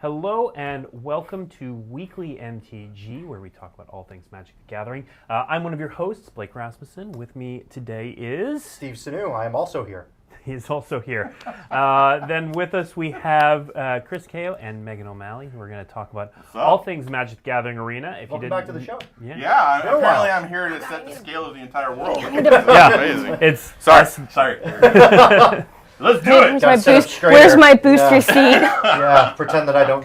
Hello and welcome to Weekly MTG, where we talk about all things Magic the Gathering. I'm one of your hosts, Blake Rasmussen. With me today is... Steve Sanu. I am also here. He's also here. Then with us we have Chris Kao and Megan O'Malley, who are going to talk about all things Magic the Gathering Arena. Welcome back to the show. Yeah, apparently I'm here to set the scale of the entire world. Yeah, amazing. It's Sorry. Let's do it. Where's my booster seat? Yeah, pretend that I don't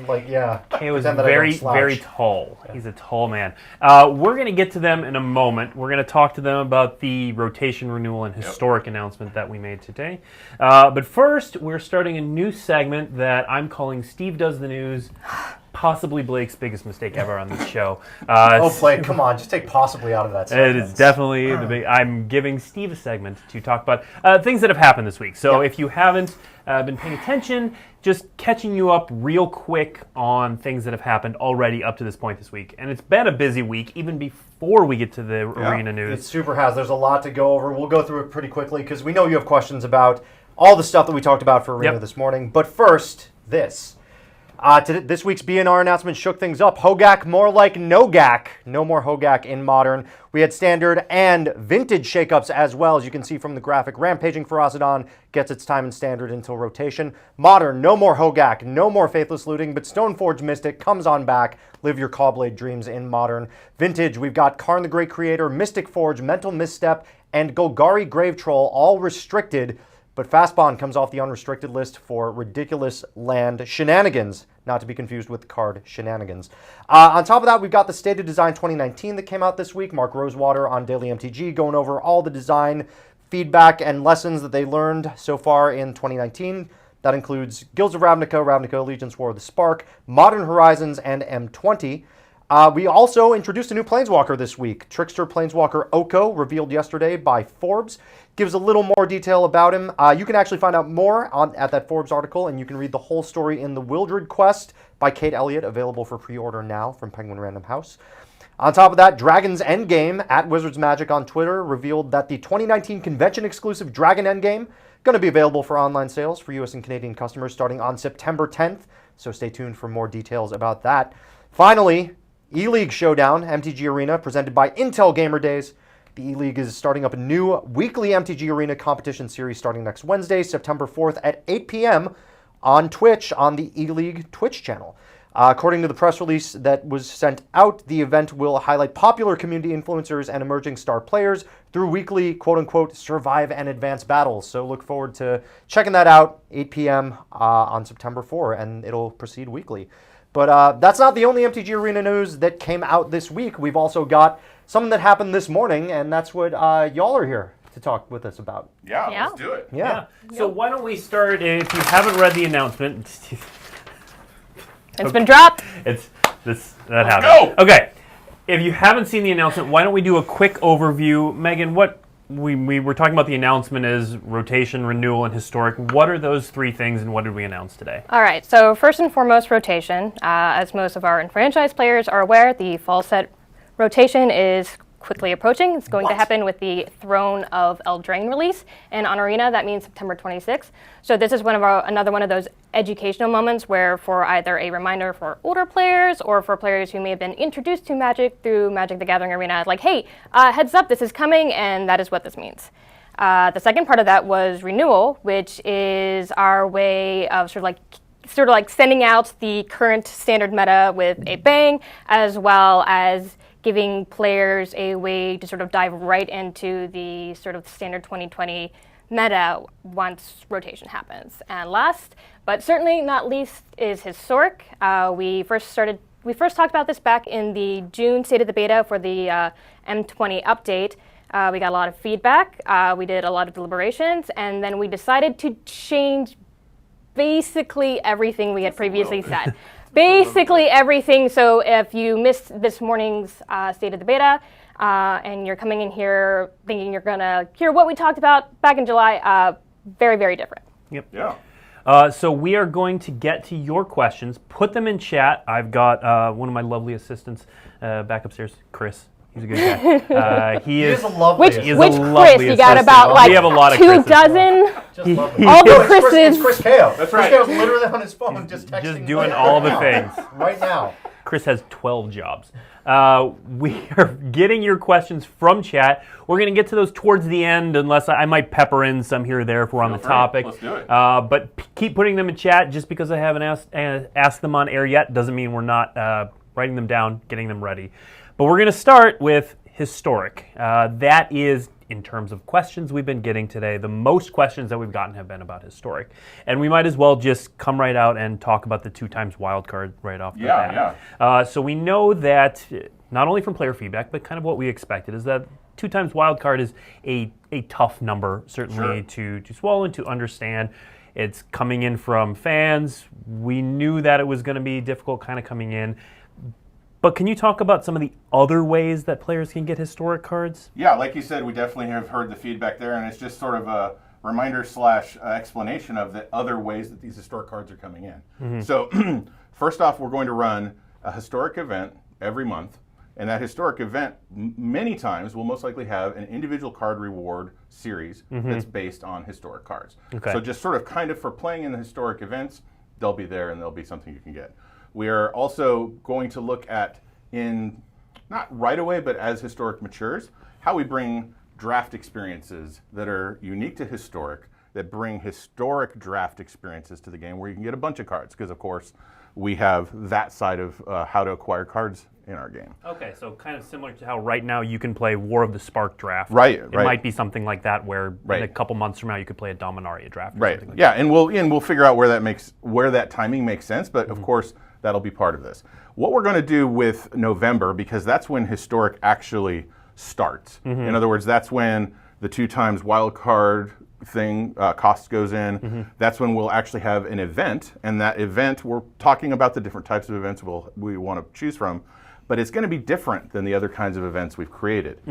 Kao is very tall. Yeah. He's a tall man. We're going to get to them in a moment. We're going to talk to them about the rotation renewal and historic announcement that we made today. But first, we're starting a new segment that I'm calling Steve Does the News. Possibly Blake's biggest mistake ever on this show. Blake, come on, just take possibly out of that segment. It is definitely the big... I'm giving Steve a segment to talk about things that have happened this week. So if you haven't been paying attention, just catching you up real quick on things that have happened already up to this point this week. And it's been a busy week, even before we get to the Arena news. It super has. There's a lot to go over. We'll go through it pretty quickly, because we know you have questions about all the stuff that we talked about for Arena this morning. But first, this. This week's BNR announcement shook things up. Hogak more like no-gak. No more Hogak in Modern. We had Standard and Vintage shakeups as well, as you can see from the graphic. Rampaging Ferocidon gets its time in Standard until rotation. Modern, no more Hogak, no more Faithless Looting, but Stoneforge Mystic comes on back. Live your Caw-Blade dreams in Modern. Vintage, we've got Karn the Great Creator, Mystic Forge, Mental Misstep, and Golgari Grave Troll, all restricted. But Fastbond comes off the unrestricted list for Ridiculous Land Shenanigans, not to be confused with the card Shenanigans. On top of that, we've got the State of Design 2019 that came out this week. Mark Rosewater on Daily MTG going over all the design feedback and lessons that they learned so far in 2019. That includes Guilds of Ravnica, Ravnica Allegiance War of the Spark, Modern Horizons, and M20. We also introduced a new Planeswalker this week. Trickster Planeswalker Oko, revealed yesterday by Forbes. Gives a little more detail about him. You can actually find out more at that Forbes article, and you can read the whole story in The Wildred Quest by Kate Elliott, available for pre-order now from Penguin Random House. On top of that, Dragon's Endgame at Wizards Magic on Twitter revealed that the 2019 convention-exclusive Dragon Endgame going to be available for online sales for U.S. and Canadian customers starting on September 10th, so stay tuned for more details about that. Finally, E-League Showdown, MTG Arena, presented by Intel Gamer Days. The E-League is starting up a new weekly MTG Arena competition series starting next Wednesday, September 4th at 8 p.m. on Twitch, on the E-League Twitch channel. According to the press release that was sent out, the event will highlight popular community influencers and emerging star players through weekly, quote-unquote, survive and advance battles. So look forward to checking that out, 8 p.m. On September 4, and it'll proceed weekly. But that's not the only MTG Arena news that came out this week. We've also got something that happened this morning, and that's what y'all are here to talk with us about. Yeah, let's do it. Yeah. So why don't we start, if you haven't read the announcement. It's been dropped. That happened. Go! Okay. If you haven't seen the announcement, why don't we do a quick overview. Megan, what we were talking about the announcement is rotation, renewal, and historic. What are those three things, and what did we announce today? All right, so first and foremost, rotation. As most of our enfranchised players are aware, the fall set rotation is quickly approaching. It's going to happen with the Throne of Eldraine release, and on Arena, that means September 26th. So this is another one of those educational moments where, for either a reminder for older players or for players who may have been introduced to Magic through Magic the Gathering Arena, like, hey, heads up, this is coming, and that is what this means. The second part of that was renewal, which is our way of sort of like sending out the current standard meta with a bang, as well as giving players a way to sort of dive right into the sort of standard 2020 meta once rotation happens. And last, but certainly not least, is historic. We first talked about this back in the June State of the Beta for the M20 update. We got a lot of feedback. We did a lot of deliberations, and then we decided to change basically everything we had previously said. Basically everything. So if you missed this morning's State of the Beta and you're coming in here thinking you're going to hear what we talked about back in July, very, very different. Yep. Yeah. So we are going to get to your questions. Put them in chat. I've got one of my lovely assistants back upstairs, Chris. He's a good guy. He is a lovely. Which He is Chris? a lovely You got assistant. about like We have a lot of 2 Chris's. dozen. Just lovely. All the It's Chris's. Chris Kao. That's right. Chris Kao's literally on his phone, just texting. Just doing right all the now. things. Right now. Chris has 12 jobs. We are getting your questions from chat. We're going to get to those towards the end, unless I might pepper in some here or there if we're on the free. topic. Let's do it. But keep putting them in chat. Just because I haven't asked them on air yet doesn't mean we're not writing them down, getting them ready. But we're going to start with historic. That is, in terms of questions we've been getting today, the most questions that we've gotten have been about historic. And we might as well just come right out and talk about the 2x wildcard right off the bat. So we know that, not only from player feedback, but kind of what we expected, is that 2x wildcard is a tough number, certainly, to swallow and to understand. It's coming in from fans. We knew that it was going to be difficult kind of coming in. But can you talk about some of the other ways that players can get historic cards? Yeah, like you said, we definitely have heard the feedback there, and it's just sort of a reminder / explanation of the other ways that these historic cards are coming in. Mm-hmm. So first off, we're going to run a historic event every month, and that historic event many times will most likely have an individual card reward series that's based on historic cards. Okay. So just sort of kind of for playing in the historic events, they'll be there and they'll be something you can get. We are also going to look at, not right away, but as historic matures, how we bring draft experiences that are unique to historic, that bring historic draft experiences to the game where you can get a bunch of cards, because of course we have that side of how to acquire cards in our game. Okay, so kind of similar to how right now you can play War of the Spark draft. Right. It might be something like that where in a couple months from now you could play a Dominaria draft. Or something like that. And we'll figure out where that timing makes sense, but of course that'll be part of this. What we're going to do with November, because that's when historic actually starts. In other words, that's when the 2x wild card thing cost goes in. That's when we'll actually have an event, and that event, we're talking about the different types of events we want to choose from, but it's going to be different than the other kinds of events we've created.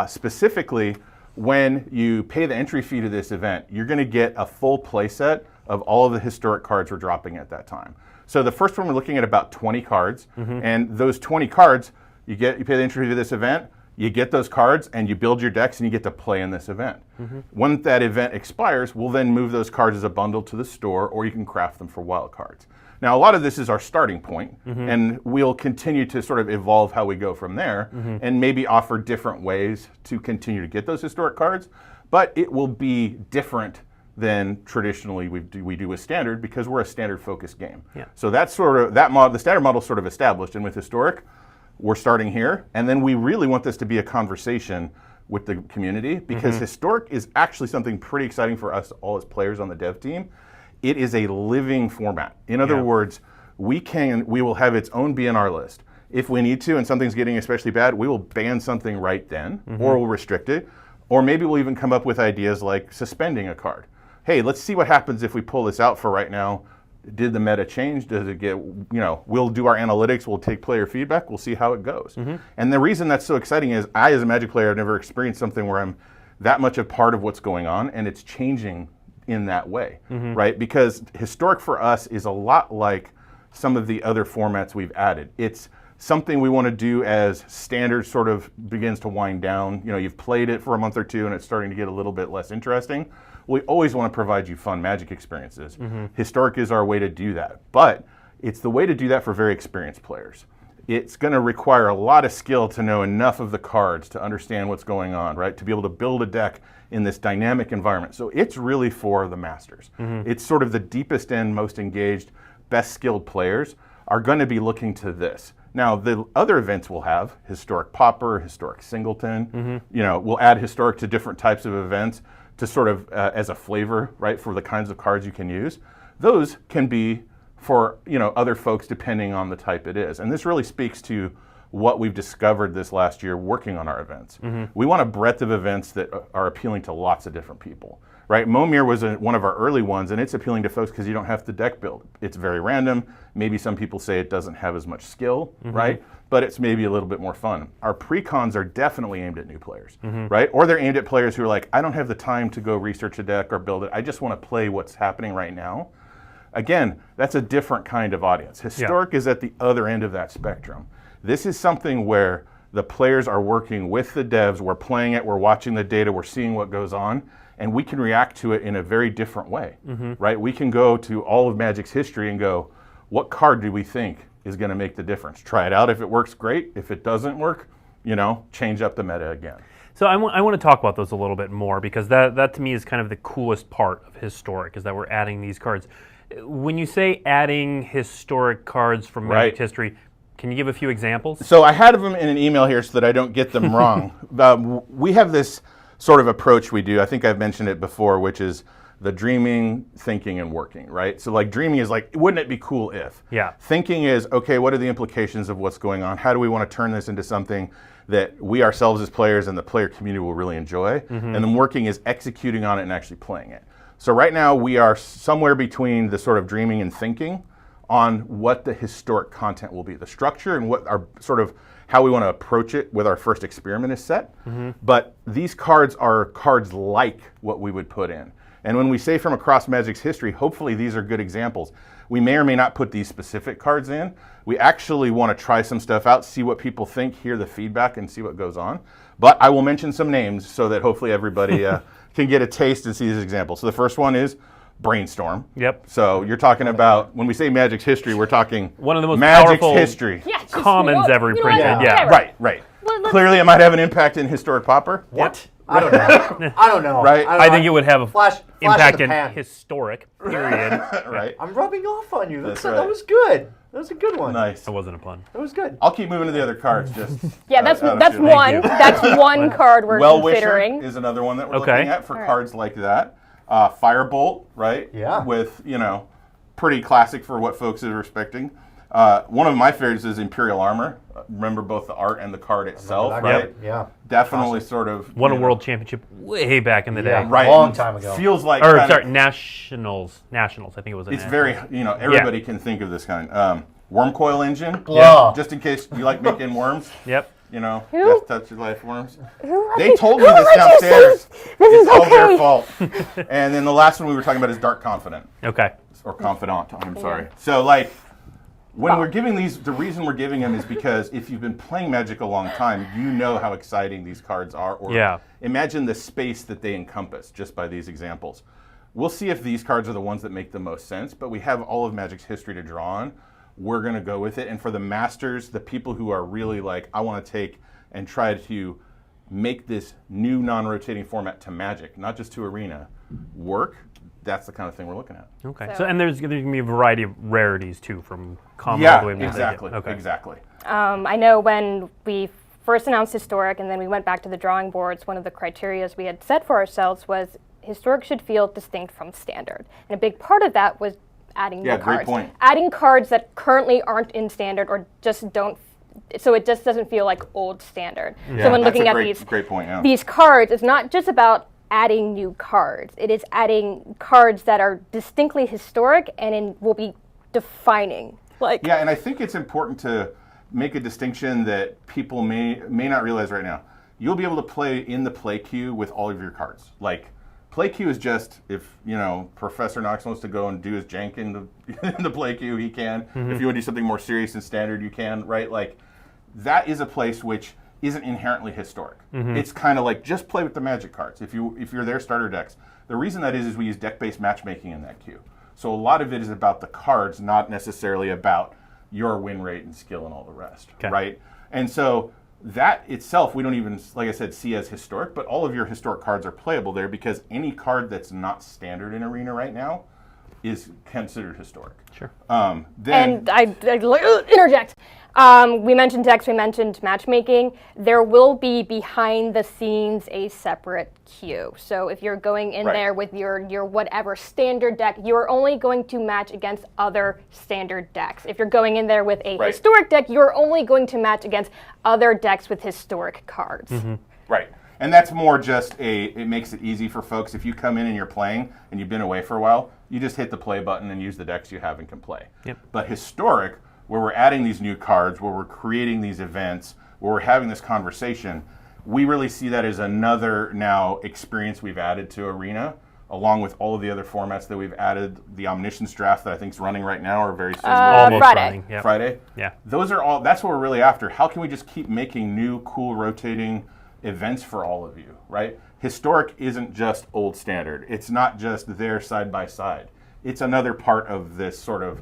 Specifically, when you pay the entry fee to this event, you're going to get a full play set of all of the historic cards we're dropping at that time. So the first one, we're looking at about 20 cards, and those 20 cards, you pay the entry fee to this event, you get those cards, and you build your decks, and you get to play in this event. When that event expires, we'll then move those cards as a bundle to the store, or you can craft them for wild cards. Now, a lot of this is our starting point, and we'll continue to sort of evolve how we go from there, and maybe offer different ways to continue to get those historic cards, but it will be different than traditionally we do with standard, because we're a standard-focused game. So that's sort of the standard model is sort of established, and with historic, we're starting here, and then we really want this to be a conversation with the community, because historic is actually something pretty exciting for us all as players on the dev team. It is a living format. In other words, we will have its own BNR list. If we need to, and something's getting especially bad, we will ban something right then, or we'll restrict it, or maybe we'll even come up with ideas like suspending a card. Hey, let's see what happens if we pull this out for right now. Did the meta change? Does it get, we'll do our analytics, we'll take player feedback, we'll see how it goes. And the reason that's so exciting is I, as a Magic player, have never experienced something where I'm that much a part of what's going on, and it's changing in that way, right? Because historic for us is a lot like some of the other formats we've added. It's something we want to do as standard sort of begins to wind down. You've played it for a month or two, and it's starting to get a little bit less interesting. We always want to provide you fun Magic experiences. Historic is our way to do that, but it's the way to do that for very experienced players. It's going to require a lot of skill to know enough of the cards to understand what's going on, right? To be able to build a deck in this dynamic environment. So it's really for the masters. It's sort of the deepest end, most engaged, best skilled players are going to be looking to this. Now, the other events we'll have, historic Pauper, historic Singleton, we'll add historic to different types of events to sort of as a flavor, right, for the kinds of cards you can use. Those can be for other folks depending on the type it is. And this really speaks to what we've discovered this last year working on our events. We want a breadth of events that are appealing to lots of different people, right? Momir was one of our early ones, and it's appealing to folks because you don't have to deck build. It's very random. Maybe some people say it doesn't have as much skill, right? But it's maybe a little bit more fun. Our pre-cons are definitely aimed at new players, right? Or they're aimed at players who are like, I don't have the time to go research a deck or build it. I just want to play what's happening right now. Again, that's a different kind of audience. Historic is at the other end of that spectrum. This is something where the players are working with the devs, we're playing it, we're watching the data, we're seeing what goes on, and we can react to it in a very different way, right? We can go to all of Magic's history and go, what card do we think is going to make the difference? Try it out. If it works, great. If it doesn't work, change up the meta again. So I want to talk about those a little bit more, because that to me is kind of the coolest part of Historic, is that we're adding these cards. When you say adding Historic cards from Magic history, can you give a few examples? So I had them in an email here so that I don't get them wrong. We have this sort of approach we do. I think I've mentioned it before, which is the dreaming, thinking, and working, right? So like dreaming is like, wouldn't it be cool if? Yeah. Thinking is, okay, what are the implications of what's going on? How do we want to turn this into something that we ourselves as players and the player community will really enjoy? And then working is executing on it and actually playing it. So right now we are somewhere between the sort of dreaming and thinking on what the historic content will be. The structure and what our sort of how we want to approach it with our first experiment is set. But these cards are cards like what we would put in. And when we say from across Magic's history, hopefully these are good examples. We may or may not put these specific cards in. We actually want to try some stuff out, see what people think, hear the feedback, and see what goes on. But I will mention some names so that hopefully everybody can get a taste and see these examples. So the first one is Brainstorm. Yep. So you're talking about, when we say Magic's history, we're talking one of the most Magic's powerful history. commons ever printed. Yeah. Right. Clearly it might have an impact in Historic Pauper. What? I don't know. I don't know. Right. I think it would have Flash impact in the in pan. Historic, period. Right. I'm rubbing off on you. That's That right. was good. That was a good one. Nice. That wasn't a pun. That was good. I'll keep moving to the other cards. Just Yeah, that's out of that's shooting. one. That's one card we're Well-Wisher considering. is another one that we're Okay. looking at for cards like that. Firebolt, right? Yeah. With, pretty classic for what folks are expecting. One of my favorites is Imperial Armor. Remember both the art and the card itself, That right? guy, yeah. Definitely sort of Won a world championship way back in the day. Yeah. right. Long time ago. Feels like Or kind of- sorry, Nationals. I think it was. it's very, everybody can think of this kind. Worm Coil Engine, Yeah. just in case you like making worms. Yep. Death Touch Your Life worms. Who let They you- told me who this let you downstairs. say this It's is all their okay? fault. And then the last one we were talking about is Dark Confidant. Okay. Or Confidant, I'm sorry. So like, when we're giving these, the reason we're giving them is because if you've been playing Magic a long time, you know how exciting these cards are. Or imagine the space that they encompass just by these examples. We'll see if these cards are the ones that make the most sense, but we have all of Magic's history to draw on. We're going to go with it. And for the masters, the people who are really like, I want to take and try to make this new non-rotating format to Magic, not just to Arena, work, that's the kind of thing we're looking at. Okay. So- So and there's going to be a variety of rarities too, from common all the way Yeah, to exactly. Okay. Exactly. I know when we first announced Historic and then we went back to the drawing boards, one of the criteria we had set for ourselves was Historic should feel distinct from Standard. And a big part of that was adding new Yeah, cards. great point. Adding cards that currently aren't in Standard or just don't, so it just doesn't feel like old Standard. So when That's looking a at great point, yeah. these cards, it's not just about adding new cards. It is adding cards that are distinctly historic and will be defining. Yeah, and I think it's important to make a distinction that people may not realize right now. You'll be able to play in the play queue with all of your cards. Like, play queue is just, if, Professor Knox wants to go and do his jank in the play queue, he can. If you want to do something more serious and standard, you can, right? Like, that is a place which isn't inherently historic. It's kind of like, just play with the Magic cards. If you're their starter decks. The reason that is we use deck-based matchmaking in that queue. So a lot of it is about the cards, not necessarily about your win rate and skill and all the rest, right? And so that itself, we don't even, like I said, see as historic, but all of your historic cards are playable there because any card that's not standard in Arena right now is considered historic. Sure. And I interject. We mentioned decks, we mentioned matchmaking. There will be behind the scenes a separate queue. So if you're going in there with your whatever standard deck, you're only going to match against other standard decks. If you're going in there with a historic deck, you're only going to match against other decks with historic cards. Right. And that's more just it makes it easy for folks. If you come in and you're playing and you've been away for a while, you just hit the play button and use the decks you have and can play. Yep. But historic, where we're adding these new cards, where we're creating these events, where we're having this conversation, we really see that as another now experience we've added to Arena along with all of the other formats that we've added. The Omniscience draft that I think is running right now, or very soon. Almost Friday. running, yep. Friday? Yeah. Those are all, that's what we're really after. How can we just keep making new, cool, rotating events for all of you, right? Historic isn't just old standard. It's not just there side by side. It's another part of this sort of,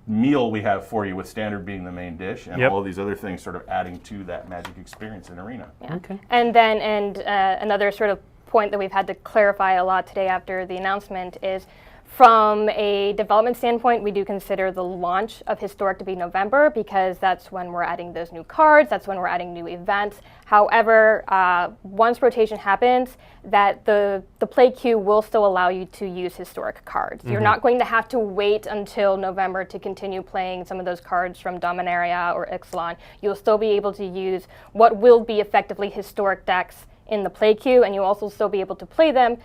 meal we have for you, with standard being the main dish, and all of these other things sort of adding to that Magic experience in Arena. Yeah. Okay. And then, another sort of point that we've had to clarify a lot today after the announcement is, from a development standpoint, we do consider the launch of Historic to be November, because that's when we're adding those new cards, that's when we're adding new events. However, once rotation happens, that the play queue will still allow you to use Historic cards. You're not going to have to wait until November to continue playing some of those cards from Dominaria or Ixalan. You'll still be able to use what will be effectively Historic decks in the play queue, and you'll also still be able to play them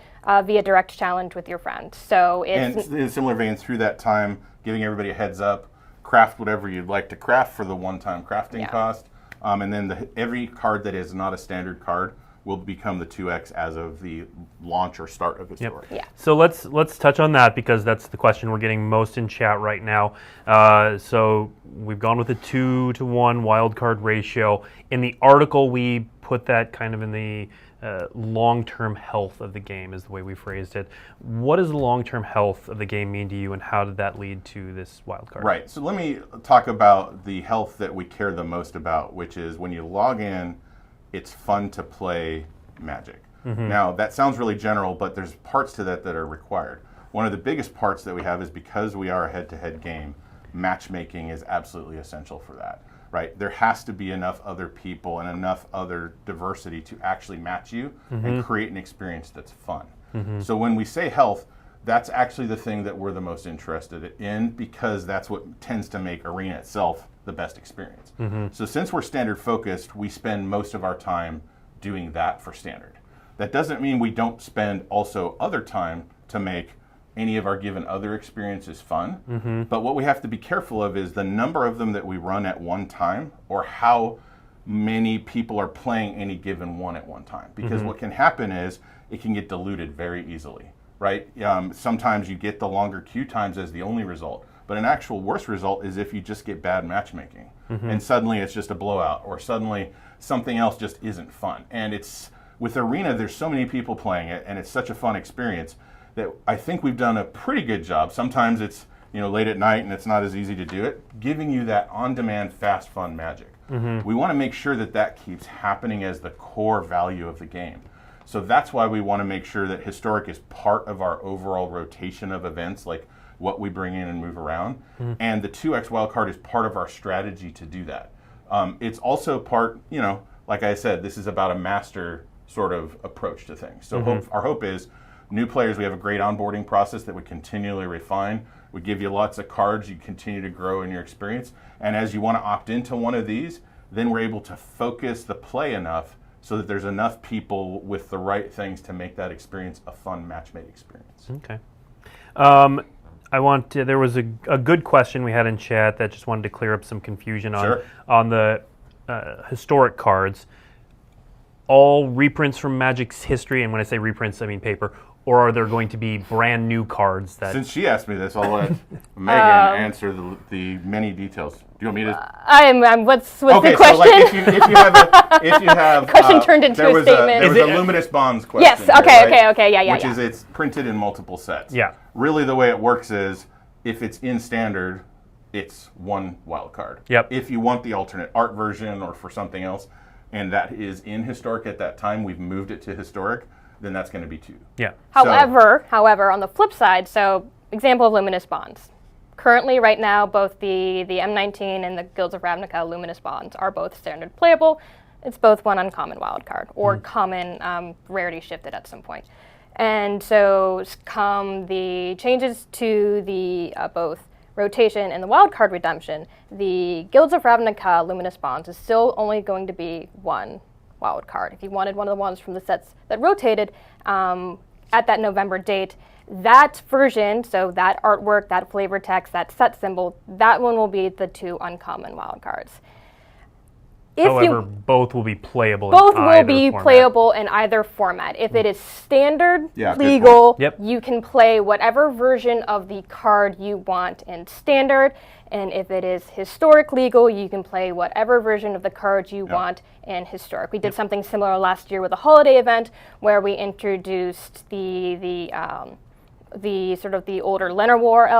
via direct challenge with your friends. So it's... And in a similar vein, through that time, giving everybody a heads up, craft whatever you'd like to craft for the one-time crafting cost, and then every card that is not a standard card will become the 2x as of the launch or start of Historic. Yeah. So let's touch on that, because that's the question we're getting most in chat right now. So we've gone with a 2-to-1 wildcard ratio. In the article, we put that kind of in the long-term health of the game, is the way we phrased it. What does the long-term health of the game mean to you, and how did that lead to this wildcard? Right. So let me talk about the health that we care the most about, which is when you log in, it's fun to play Magic. Now, that sounds really general, but there's parts to that are required. One of the biggest parts that we have is, because we are a head-to-head game, matchmaking is absolutely essential for that, right? There has to be enough other people and enough other diversity to actually match you and create an experience that's fun. So when we say health, that's actually the thing that we're the most interested in, because that's what tends to make Arena itself the best experience. So since we're standard focused, we spend most of our time doing that for standard. That doesn't mean we don't spend also other time to make any of our given other experiences fun. But what we have to be careful of is the number of them that we run at one time, or how many people are playing any given one at one time. Because what can happen is it can get diluted very easily, right? Sometimes you get the longer queue times as the only result. But an actual worse result is if you just get bad matchmaking, and suddenly it's just a blowout, or suddenly something else just isn't fun. And it's, with Arena, there's so many people playing it, and it's such a fun experience that I think we've done a pretty good job. Sometimes it's late at night and it's not as easy to do it, giving you that on-demand, fast, fun Magic. We want to make sure that that keeps happening as the core value of the game. So that's why we want to make sure that Historic is part of our overall rotation of events, like what we bring in and move around. And the 2x wildcard is part of our strategy to do that. It's also part, like I said, this is about a master sort of approach to things. So our hope is, new players, we have a great onboarding process that we continually refine. We give you lots of cards, you continue to grow in your experience. And as you want to opt into one of these, then we're able to focus the play enough so that there's enough people with the right things to make that experience a fun match-made experience. Okay. There was a good question we had in chat that just wanted to clear up some confusion on the historic cards. All reprints from Magic's history, and when I say reprints, I mean paper, or are there going to be brand new cards that... Since she asked me this, I'll let Megan answer the many details. Do you want me to... What's the question? So like if you have question turned into a statement. There was a Luminous Bonds question. Yes, okay, yeah. Which is, it's printed in multiple sets. Yeah. Really the way it works is, if it's in standard, it's one wild card. Yep. If you want the alternate art version or for something else, and that is in Historic at that time, we've moved it to Historic, then that's going to be 2. Yeah. However, on the flip side, so example of Luminous Bonds. Currently, right now, both the M19 and the Guilds of Ravnica Luminous Bonds are both standard playable. It's both one uncommon wildcard, or common rarity shifted at some point. And so come the changes to the both rotation and the wildcard redemption, the Guilds of Ravnica Luminous Bonds is still only going to be one wild card. If you wanted one of the ones from the sets that rotated at that November date, that version, so that artwork, that flavor text, that set symbol, that one will be the 2 uncommon wild cards. However, both will be playable. Both in will either be format. playable in either format. If it is standard Yeah, good legal, Yep. you can play whatever version of the card you want in standard. And if it is historic legal, you can play whatever version of the card you want in historic. We did something similar last year with a holiday event where we introduced the sort of the older Llanowar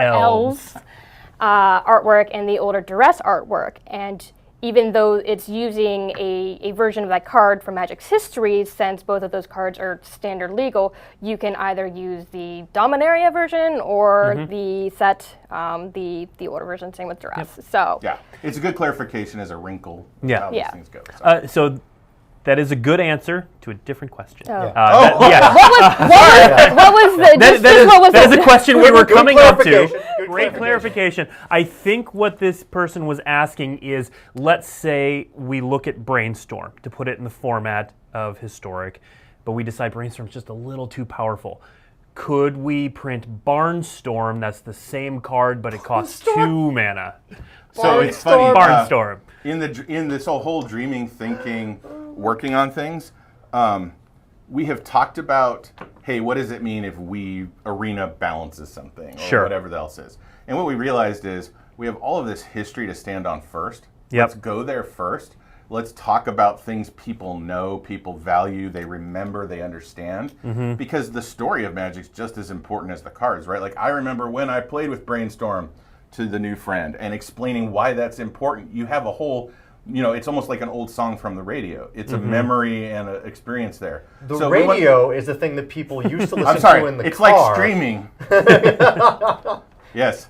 elves artwork and the older Duress artwork. And even though it's using a version of that card from Magic's history, since both of those cards are standard legal, you can either use the Dominaria version or the the older version, same with Duress. So Yeah, it's a good clarification as a wrinkle. Yeah. How these Yeah. things go. So. So that is a good answer to a different question. Oh. Yeah. what was the That is a question we were coming up to. clarification. Good Great clarification. I think what this person was asking is, let's say we look at Brainstorm to put it in the format of historic, but we decide Brainstorm's just a little too powerful. Could we print Barnstorm? That's the same card, but it costs 2 mana. So it's funny. Barnstorm. In this whole dreaming, thinking, working on things, we have talked about, hey, what does it mean if Arena balances something or whatever else is? And what we realized is we have all of this history to stand on first. Yep. Let's go there first. Let's talk about things people know, people value, they remember, they understand. Because the story of Magic's just as important as the cards, right? Like I remember when I played with Brainstorm to the new friend and explaining why that's important. You have a whole, it's almost like an old song from the radio. It's a memory and an experience there. The radio is the thing that people used to listen to in the it's car. like streaming. Yes.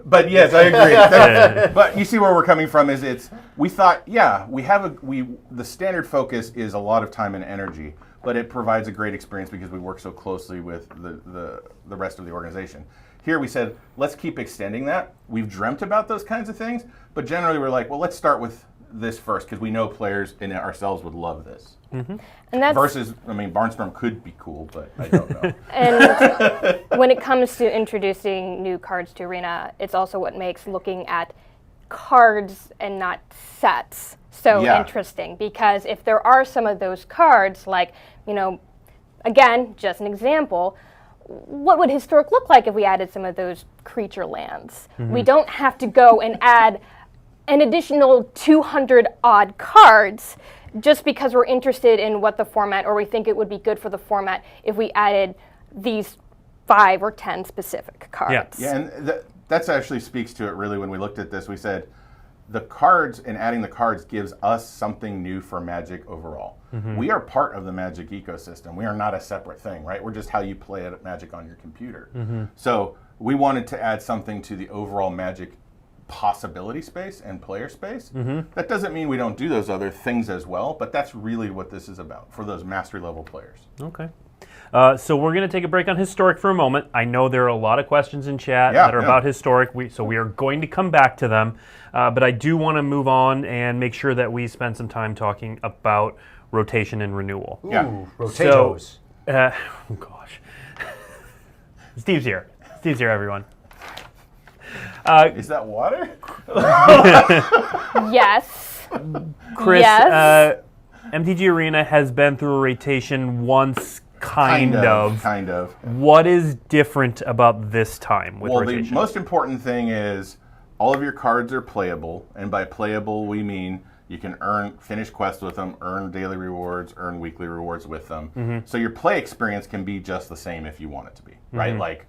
But yes, I agree. But you see where we're coming from is we thought, the standard focus is a lot of time and energy, but it provides a great experience because we work so closely with the rest of the organization. Here we said, let's keep extending that. We've dreamt about those kinds of things, but generally we're like, well, let's start with this first because we know players and ourselves would love this. And that's, versus, Barnstorm could be cool, but I don't know. And when it comes to introducing new cards to Arena, it's also what makes looking at cards and not sets so interesting. Because if there are some of those cards, like, again, just an example, what would Historic look like if we added some of those creature lands? We don't have to go and add an additional 200 odd cards just because we're interested in what the format, or we think it would be good for the format if we added these 5 or 10 specific cards. Yeah, and that actually speaks to it really. When we looked at this, we said the cards and adding the cards gives us something new for Magic overall. We are part of the Magic ecosystem. We are not a separate thing, right? We're just how you play at Magic on your computer. So we wanted to add something to the overall Magic possibility space and player space. That doesn't mean we don't do those other things as well, but that's really what this is about for those mastery level players. Okay. So we're going to take a break on Historic for a moment. I know there are a lot of questions in chat that are about Historic, so we are going to come back to them. But I do want to move on and make sure that we spend some time talking about rotation and renewal. Ooh, rotatos. Oh gosh. Steve's here, everyone. Is that water? Yes. Chris, Yes. MTG Arena has been through a rotation once, kind of. What is different about this time with rotation? The most important thing is all of your cards are playable, and by playable we mean you can finish quests with them, earn daily rewards, earn weekly rewards with them. So your play experience can be just the same if you want it to be, right? Like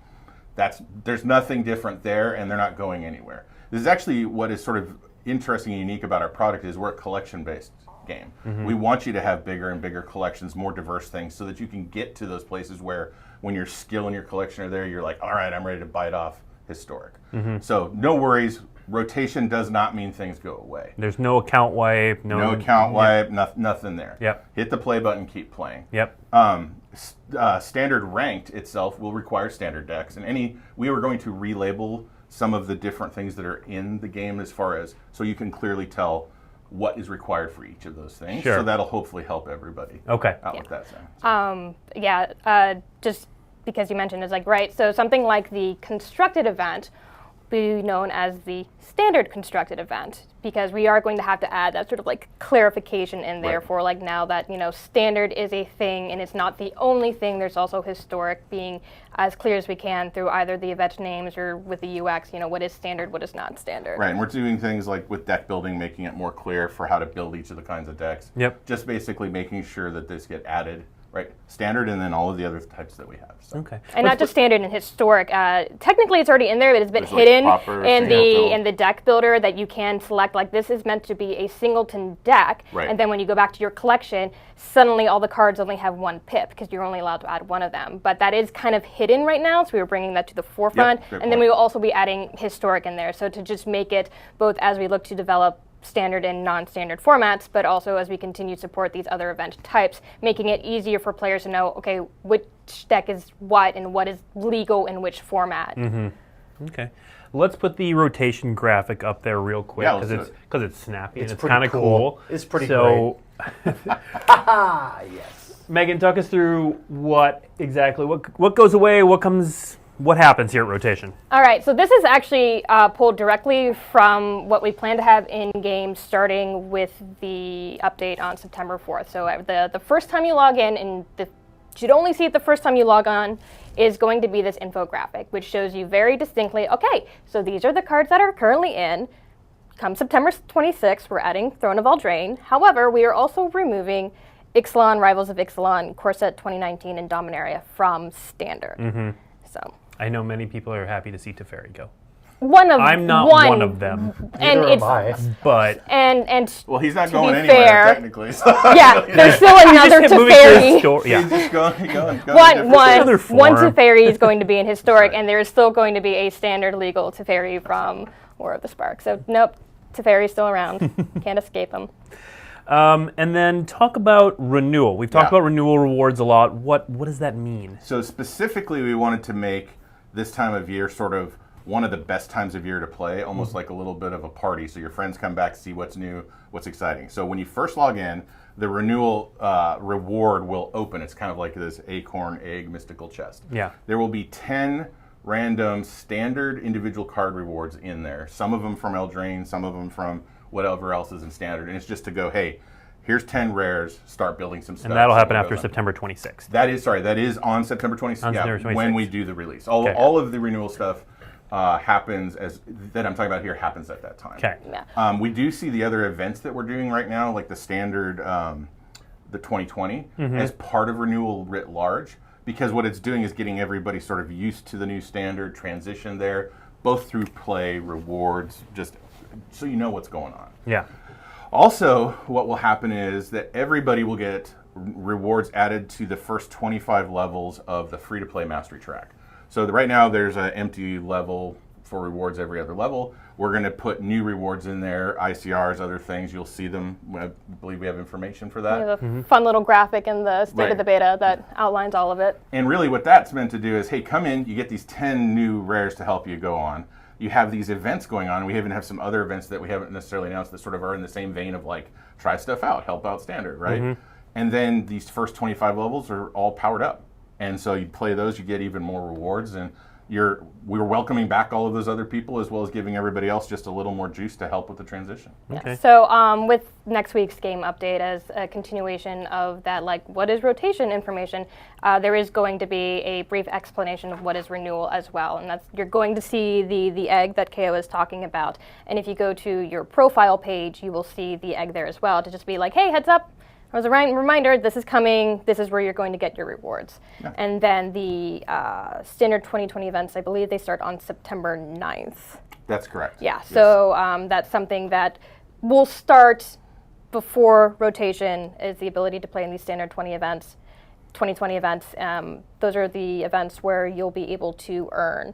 there's nothing different there, and they're not going anywhere. This is actually what is sort of interesting and unique about our product is we're a collection-based game. We want you to have bigger and bigger collections, more diverse things, so that you can get to those places where when your skill and your collection are there, you're like, all right, I'm ready to bite off Historic. So no worries. Rotation does not mean things go away. There's no account wipe. No account wipe. Nothing there. Yep. Hit the play button. Keep playing. Yep. Standard ranked itself will require standard decks, and we are going to relabel some of the different things that are in the game as far as so you can clearly tell what is required for each of those things. Sure. So that'll hopefully help everybody. Okay. Out with that sound. Just because you mentioned it's like, right, so something like the constructed event be known as the standard constructed event, because we are going to have to add that sort of like clarification in there for like now that, you know, standard is a thing and it's not the only thing. There's also historic, being as clear as we can through either the event names or with the UX, you know, what is standard, what is not standard. Right, and we're doing things like with deck building, making it more clear for how to build each of the kinds of decks. Yep. Just basically making sure that this get added, right? Standard and then all of the other types that we have. So. Okay. And not just standard and historic. Technically, it's already in there, but it's been There's, like, hidden proper in the deck builder that you can select. Like, this is meant to be a singleton deck, Right. and then when you go back to your collection, suddenly all the cards only have one pip because you're only allowed to add one of them. But that is kind of hidden right now, so we were bringing that to the forefront. great And then point. we will also be adding historic in there, so to just make it both as we look to develop standard and non-standard formats, but also as we continue to support these other event types, making it easier for players to know, okay, which deck is what and what is legal in which format. Okay. Let's put the rotation graphic up there real quick Yeah, because let's it's snappy and it's pretty kind of cool. cool. It's pretty so, Yes. Megan, talk us through what goes away, what happens here at rotation. All right, so this is actually pulled directly from what we plan to have in game, starting with the update on September 4th. So the first time you log in, and you should only see it the first time you log on, is going to be this infographic, which shows you very distinctly, okay, so these are the cards that are currently in. Come September 26th, we're adding Throne of Eldraine. However, we are also removing Ixalan, Rivals of Ixalan, Core Set 2019, and Dominaria from Standard. So I know many people are happy to see Teferi go. I'm not one of them, Neither am I. but and Well, he's not to going be anywhere, fair, technically. So. yeah, there's still another moving to Teferi. histor- He's yeah. just going Another One form. Teferi is going to be in historic, Right. and there is still going to be a standard legal Teferi from War of the Spark. So nope, Teferi's still around. Can't escape him. And then talk about renewal. We've talked about renewal rewards a lot. What does that mean? So specifically, we wanted to make this time of year sort of one of the best times of year to play, almost like a little bit of a party. So your friends come back, see what's new, what's exciting. So when you first log in, the renewal reward will open. It's kind of like this acorn egg mystical chest. Yeah. There will be 10 random standard individual card rewards in there. Some of them from Eldraine, some of them from whatever else is in standard. And it's just to go, hey, here's 10 rares, start building some stuff. And that'll happen So it after goes on. September 26th. That is on September 26th. On Yeah, September 26th. when we do the release. All of the renewal stuff happens that I'm talking about here happens at that time. Okay. Yeah. We do see the other events that we're doing right now, like the standard, the 2020, as part of renewal writ large, because what it's doing is getting everybody sort of used to the new standard, transition there, both through play, rewards, just so you know what's going on. Yeah. Also, what will happen is that everybody will get rewards added to the first 25 levels of the free-to-play mastery track. So right now there's an empty level for rewards every other level. We're going to put new rewards in there, ICRs, other things. You'll see them. I believe we have information for that. We have a fun little graphic in the state of the beta that outlines all of it. And really what that's meant to do is, hey, come in, you get these 10 new rares to help you go on. You have these events going on. We even have some other events that we haven't necessarily announced that sort of are in the same vein of like, try stuff out, help out standard, right? And then these first 25 levels are all powered up. And so you play those, you get even more rewards, and we're welcoming back all of those other people as well as giving everybody else just a little more juice to help with the transition. Okay. So with next week's game update, as a continuation of that, like what is rotation information, there is going to be a brief explanation of what is renewal as well, and that's you're going to see the egg that Keo is talking about. And if you go to your profile page, you will see the egg there as well to just be like, hey, heads up. As a reminder, this is coming, this is where you're going to get your rewards. Yeah. And then the standard 2020 events, I believe they start on September 9th. That's correct. Yeah, Yes. so that's something that will start before rotation, is the ability to play in these standard 2020 events. Those are the events where you'll be able to earn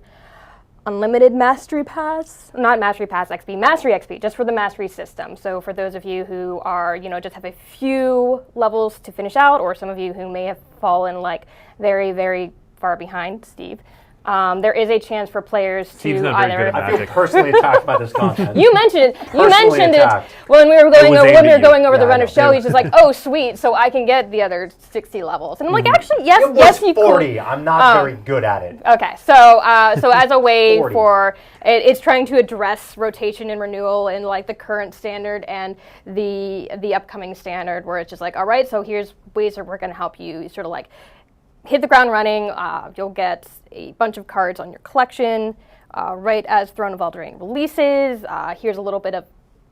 unlimited Mastery Pass, not Mastery Pass XP, Mastery XP, just for the Mastery system. So for those of you who are, just have a few levels to finish out, or some of you who may have fallen like very, very far behind, Steve, there is a chance for players Steve's to not very good either. at I feel Magic. personally attacked by this content. You mentioned it. You Personally mentioned attacked. it when we were going was over, aimed at you. over the Yeah, I runner know. show. He's just like, "Oh, sweet, so I can get the other 60 levels." And I'm like, "Actually, yes, It was yes, you 40. could." I'm not very good at it. Okay, so as a way 40. for it's trying to address rotation and renewal in like the current standard and the upcoming standard, where it's just like, all right, so here's ways that we're going to help you sort of like hit the ground running. You'll get a bunch of cards on your collection right as Throne of Eldraine releases. Here's a little bit of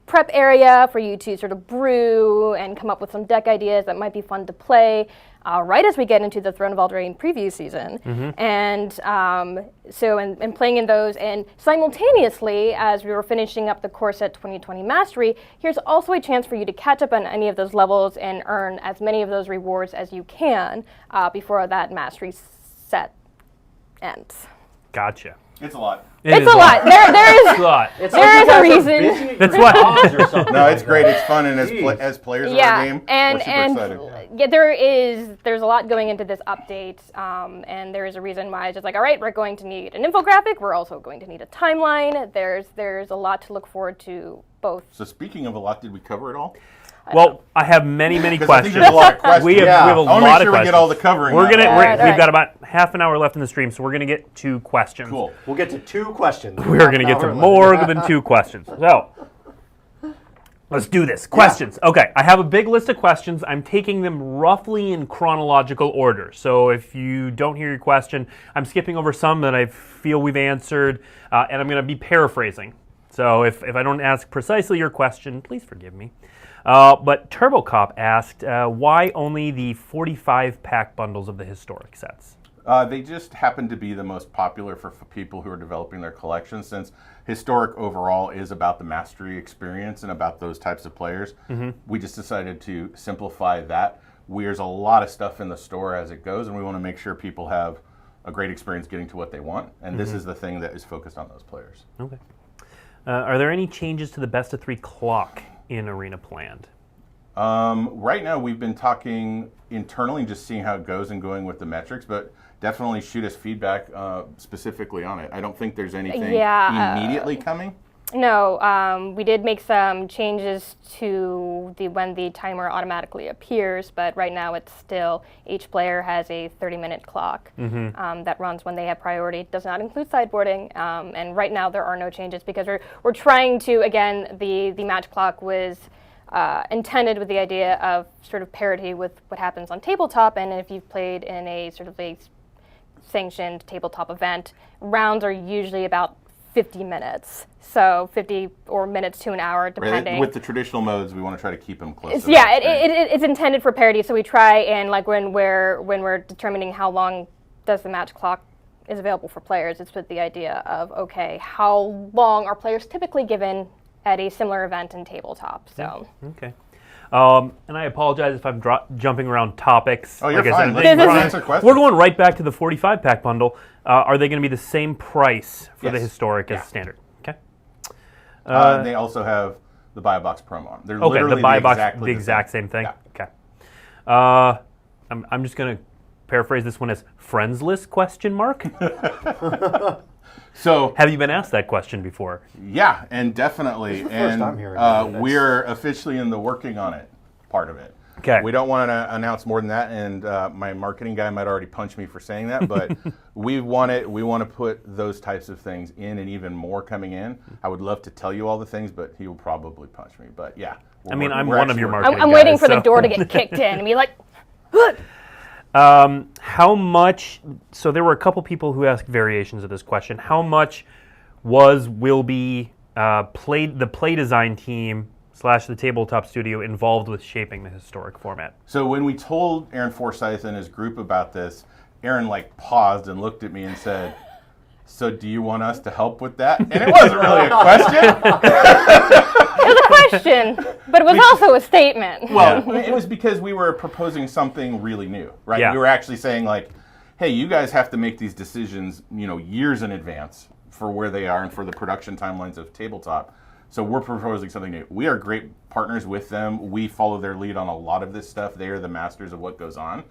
prep area for you to sort of brew and come up with some deck ideas that might be fun to play right as we get into the Throne of Eldraine preview season. And and playing in those, and simultaneously as we were finishing up the core set 2020 Mastery, here's also a chance for you to catch up on any of those levels and earn as many of those rewards as you can before that Mastery set ends. Gotcha. It's a lot. It's a lot. There It's a lot. It's There like is you a guys are reason. busy at That's your why- jobs or something No, it's like great. that. It's fun, and Jeez. as players of yeah, our game, and we're super and excited. yeah, there's a lot going into this update, and there is a reason why it's just like, all right, we're going to need an infographic. We're also going to need a timeline. There's a lot to look forward to both. So speaking of a lot, did we cover it all? Well, I have many 'Cause I think questions. there's a lot of questions. We have Yeah. a I want to lot make of sure we questions. get all the covering. We're out. gonna. All right, We've all got about half an hour left in the stream, so we're gonna get to questions. Cool. We'll get to 2 questions. We're gonna get to more than 2 questions. So let's do this. Questions. Okay, I have a big list of questions. I'm taking them roughly in chronological order. So if you don't hear your question, I'm skipping over some that I feel we've answered, and I'm gonna be paraphrasing. So if I don't ask precisely your question, please forgive me. But TurboCop asked, why only the 45-pack bundles of the historic sets? They just happen to be the most popular for people who are developing their collections, since historic overall is about the mastery experience and about those types of players. We just decided to simplify that. There's a lot of stuff in the store as it goes, and we want to make sure people have a great experience getting to what they want, and this is the thing that is focused on those players. Okay. Are there any changes to the best-of-3 clock in Arena planned? Right now, we've been talking internally, just seeing how it goes and going with the metrics, but definitely shoot us feedback specifically on it. I don't think there's anything immediately coming. No, we did make some changes to when the timer automatically appears, but right now it's still each player has a 30-minute clock that runs when they have priority. It does not include sideboarding, and right now there are no changes because we're trying to, again, the match clock was intended with the idea of sort of parity with what happens on tabletop, and if you've played in a sort of a sanctioned tabletop event, rounds are usually about 50 minutes. So 50 or minutes to an hour, depending. Right. With the traditional modes, we want to try to keep them close. It's intended for parity. So we try and like when we're determining how long does the match clock is available for players, it's with the idea of, okay, how long are players typically given at a similar event in tabletop? So. Okay. And I apologize if I'm jumping around topics. Oh, you're like I fine. said, Let's answer questions. we're going right back to the 45-pack bundle. Are they going to be the same price for the Yes. historic as standard? Okay. They also have the buy a box promo on. They're Okay, literally the buy box, exactly the exact same thing. Yeah. Okay. I'm just going to paraphrase this one as friends list question mark. So Have you been asked that question before? yeah, and definitely, the first and time hearing of it. we're officially in the working on it part of it. Okay. We don't want to announce more than that, and my marketing guy might already punch me for saying that, but we want to put those types of things in, and even more coming in. I would love to tell you all the things, but he will probably punch me. But yeah, I mean, I'm one of your marketing. marketing I'm waiting guys, for the so- door to get kicked in and be like, How much? So there were a couple people who asked variations of this question. How much will be the play design team / the tabletop studio involved with shaping the historic format? So when we told Aaron Forsyth and his group about this, Aaron paused and looked at me and said, "So do you want us to help with that?" And it wasn't really a question. it was a question, but it was also a statement. Well, it was because we were proposing something really new, right? Yeah. We were actually saying hey, you guys have to make these decisions, years in advance for where they are and for the production timelines of tabletop. So we're proposing something new. We are great partners with them. We follow their lead on a lot of this stuff. They are the masters of what goes on.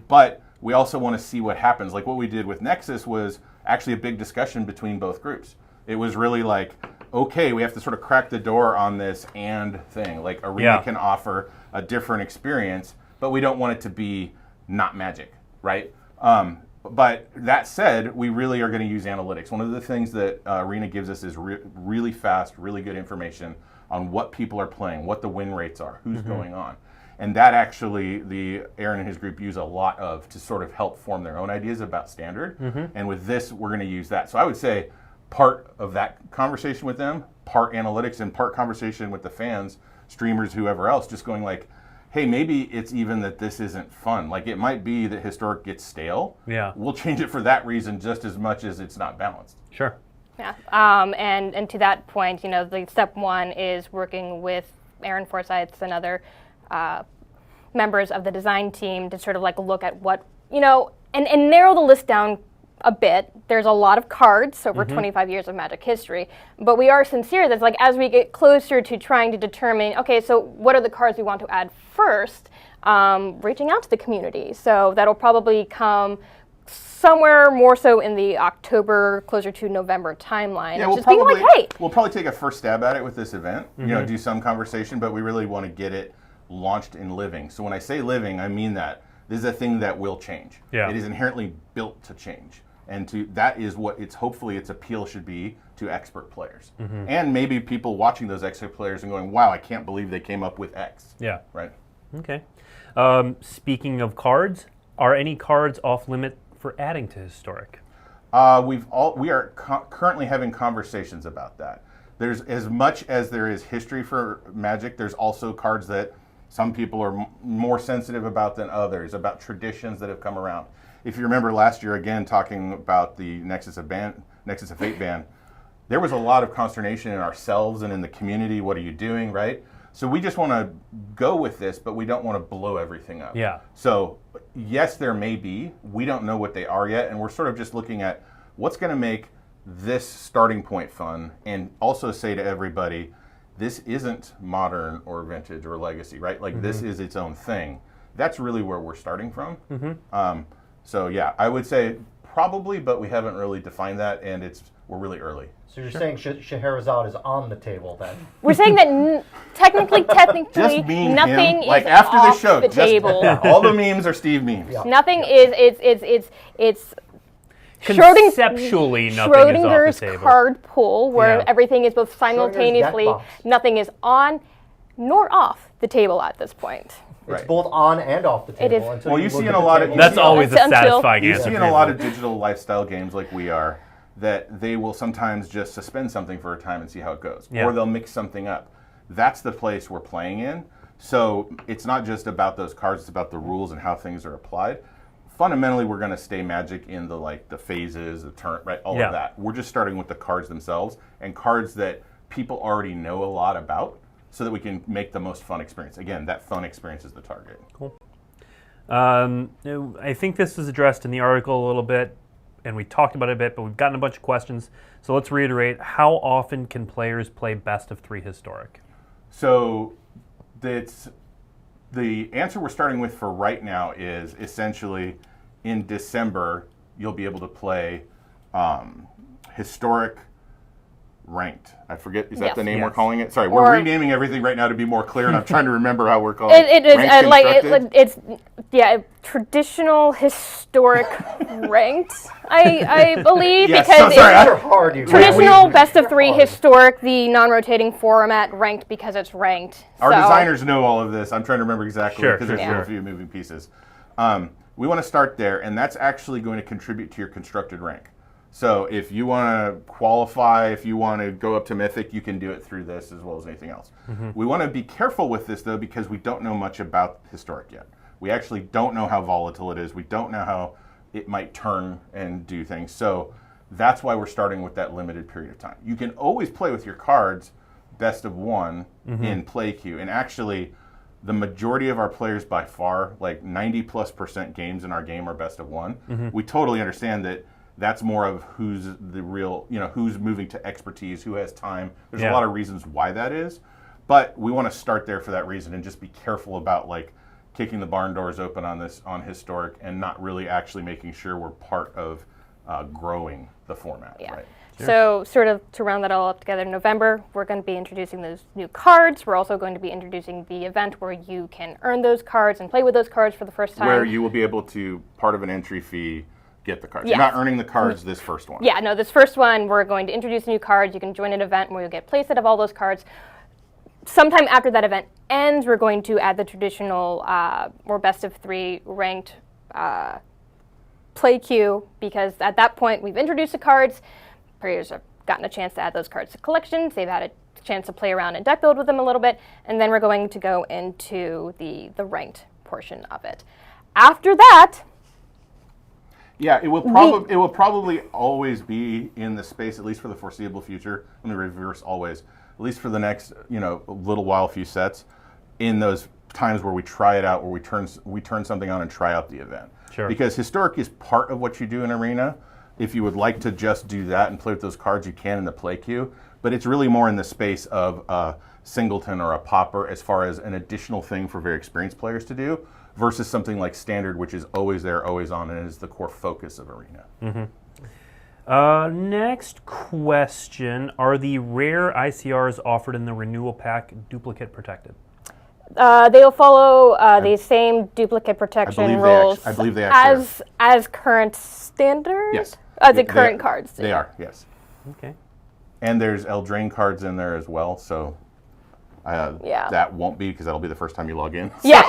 But we also want to see what happens. Like what we did with Nexus was actually a big discussion between both groups. It was really like, okay, we have to sort of crack the door on this and thing. Like Arena can offer a different experience, but we don't want it to be not Magic, right? But that said, we really are going to use analytics. One of the things that Arena gives us is really fast, really good information on what people are playing, what the win rates are, who's going on. And that actually, Aaron and his group use a lot of to sort of help form their own ideas about Standard. And with this, we're going to use that. So I would say part of that conversation with them, part analytics and part conversation with the fans, streamers, whoever else, just going like, hey, maybe it's even that this isn't fun. Like it might be that Historic gets stale. Yeah. We'll change it for that reason just as much as it's not balanced. Sure. Yeah. And to that point, the step one is working with Aaron Forsyth and other members of the design team to sort of like look at what, and narrow the list down a bit. There's a lot of cards over 25 years of Magic history, but we are sincere that like as we get closer to trying to determine, okay, so what are the cards we want to add first, reaching out to the community. So that'll probably come somewhere more so in the October, closer to November timeline. Yeah, we'll probably take a first stab at it with this event, do some conversation, but we really want to get it launched in living. So when I say living, I mean that this is a thing that will change. Yeah. It is inherently built to change. And that is what hopefully its appeal should be to expert players. And maybe people watching those expert players and going, wow, I can't believe they came up with X. Yeah. Right. Okay. Speaking of cards, are any cards off limit for adding to Historic? We are currently having conversations about that. There's as much as there is history for Magic, there's also cards that some people are more sensitive about than others, about traditions that have come around. If you remember last year, again, talking about the Nexus of Fate ban, there was a lot of consternation in ourselves and in the community. What are you doing, right? So we just want to go with this, but we don't want to blow everything up. Yeah. So yes, there may be. We don't know what they are yet, and we're sort of just looking at what's going to make this starting point fun, and also say to everybody, this isn't modern or vintage or legacy, right? Like this is its own thing. That's really where we're starting from. So yeah, I would say probably, but we haven't really defined that, and we're really early. So you're saying Scheherazade is on the table then? We're saying that technically, nothing is like after off the show, the table. All the memes are Steve memes. Yeah. Nothing is. It's conceptually nothing is off the table. Card pool where everything is both simultaneously. Nothing is on nor off the table at this point. It's both on and off the table. It is. Well, you see in a lot of that's always a satisfying answer. You see in a lot of digital lifestyle games like we are that they will sometimes just suspend something for a time and see how it goes, or they'll mix something up. That's the place we're playing in. So it's not just about those cards; it's about the rules and how things are applied. Fundamentally, we're going to stay Magic in the phases, the turn, right? All of that. We're just starting with the cards themselves and cards that people already know a lot about, so that we can make the most fun experience. Again, that fun experience is the target. Cool. I think this was addressed in the article a little bit, and we talked about it a bit, but we've gotten a bunch of questions. So let's reiterate, how often can players play best of 3 Historic? So the answer we're starting with for right now is essentially in December, you'll be able to play Historic Ranked. I forget, is that the name we're calling it? Sorry, we're renaming everything right now to be more clear, and I'm trying to remember how we're calling it. It's traditional Historic Ranked, I believe, because it's traditional best of 3 Historic, the non-rotating format, ranked because it's ranked. Our designers know all of this. I'm trying to remember exactly because there's a few moving pieces. We want to start there, and that's actually going to contribute to your constructed rank. So if you want to qualify, if you want to go up to Mythic, you can do it through this as well as anything else. We want to be careful with this, though, because we don't know much about Historic yet. We actually don't know how volatile it is. We don't know how it might turn and do things. So that's why we're starting with that limited period of time. You can always play with your cards best of 1 in play queue. And actually, the majority of our players by far, like 90+% games in our game are best of 1. We totally understand that that's more of who's the real, who's moving to expertise, who has time. There's a lot of reasons why that is. But we want to start there for that reason and just be careful about kicking the barn doors open on Historic and not really actually making sure we're part of growing the format, Yeah. right? Sure. So sort of to round that all up together, in November, we're going to be introducing those new cards. We're also going to be introducing the event where you can earn those cards and play with those cards for the first time. Where you will be able to, part of an entry fee, get the cards. Yes. You're not earning the cards this first one. Yeah, no, this first one, we're going to introduce new cards. You can join an event where you'll get a playset of all those cards. Sometime after that event ends, we're going to add the traditional or best of 3 ranked play queue, because at that point we've introduced the cards. Players have gotten a chance to add those cards to collections. They've had a chance to play around and deck build with them a little bit, and then we're going to go into the ranked portion of it. After that, Yeah, it will probably always be in the space, at least for the foreseeable future. Let me reverse always. At least for the next, little while, few sets, in those times where we try it out, where we turn something on and try out the event. Sure. Because Historic is part of what you do in Arena. If you would like to just do that and play with those cards, you can in the play queue. But it's really more in the space of a Singleton or a Pauper as far as an additional thing for very experienced players to do, versus something like Standard, which is always there, always on, and is the core focus of Arena. Next question: are the rare ICRs offered in the renewal pack duplicate protected? they'll follow the same duplicate protection rules I believe they actually as current standard? Yes. As the current cards. They are, yes. Okay. And there's Eldraine cards in there as well, so Yeah. that won't be, because that'll be the first time you log in. Yeah.